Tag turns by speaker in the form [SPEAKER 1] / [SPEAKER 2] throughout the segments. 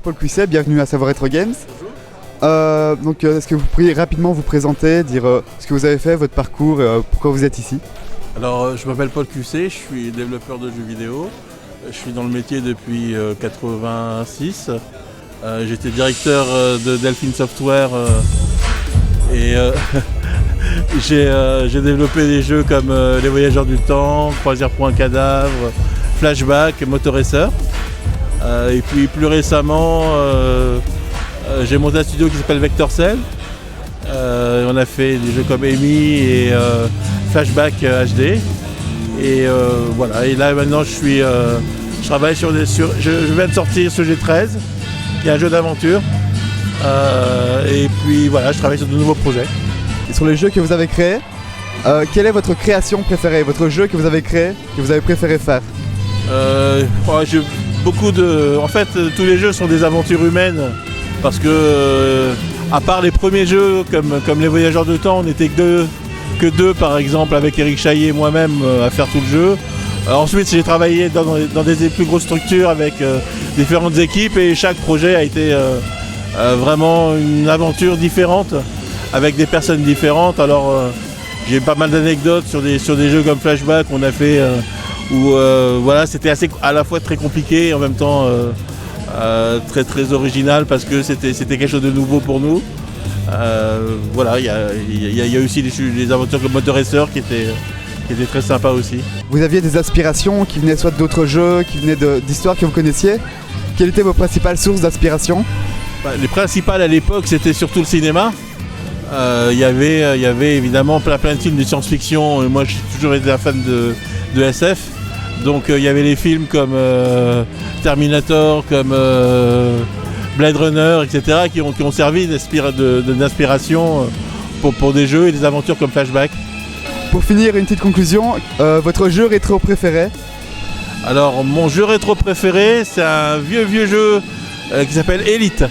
[SPEAKER 1] Paul Cuisset, bienvenue à Savoir-être Games. Est-ce que vous pourriez rapidement vous présenter, dire ce que vous avez fait, votre parcours, pourquoi vous êtes ici?
[SPEAKER 2] Alors, je m'appelle Paul Cuisset, je suis développeur de jeux vidéo. Je suis dans le métier depuis 86. J'étais directeur de Delphine Software et j'ai développé des jeux comme Les Voyageurs du Temps, Croisière pour un cadavre, Flashback, Motoracer. Et puis plus récemment, j'ai monté un studio qui s'appelle Vector Cell. On a fait des jeux comme Amy et Flashback HD. Et voilà. Et là maintenant je travaille je viens de sortir ce G13, qui est un jeu d'aventure. Et puis voilà, je travaille sur de nouveaux projets.
[SPEAKER 1] Et sur les jeux que vous avez créés, quelle est votre création préférée, votre jeu que vous avez créé, que vous avez préféré faire?
[SPEAKER 2] En fait, tous les jeux sont des aventures humaines parce que, à part les premiers jeux comme Les Voyageurs de Temps, on n'était que deux par exemple avec Eric Chaillet et moi-même à faire tout le jeu. Ensuite, j'ai travaillé dans des plus grosses structures avec différentes équipes et chaque projet a été vraiment une aventure différente avec des personnes différentes. Alors, j'ai pas mal d'anecdotes sur des jeux comme Flashback qu'on a fait où voilà, c'était à la fois très compliqué et en même temps très très original parce que c'était quelque chose de nouveau pour nous. Voilà, il y a aussi des aventures comme Motoracer qui étaient très sympas aussi.
[SPEAKER 1] Vous aviez des aspirations qui venaient soit d'autres jeux, qui venaient d'histoires que vous connaissiez. Quelles étaient vos principales sources d'aspiration?
[SPEAKER 2] Les principales à l'époque, c'était surtout le cinéma. Il y avait évidemment plein de films de science-fiction. Moi, j'ai toujours été un fan de SF. Donc, il y avait les films comme Terminator, comme Blade Runner, etc., qui ont servi d'inspiration pour des jeux et des aventures comme Flashback.
[SPEAKER 1] Pour finir, une petite conclusion. Votre jeu rétro préféré?
[SPEAKER 2] Alors, mon jeu rétro préféré, c'est un vieux jeu qui s'appelle Elite.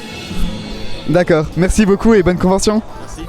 [SPEAKER 1] D'accord, merci beaucoup et bonne convention.
[SPEAKER 2] Merci.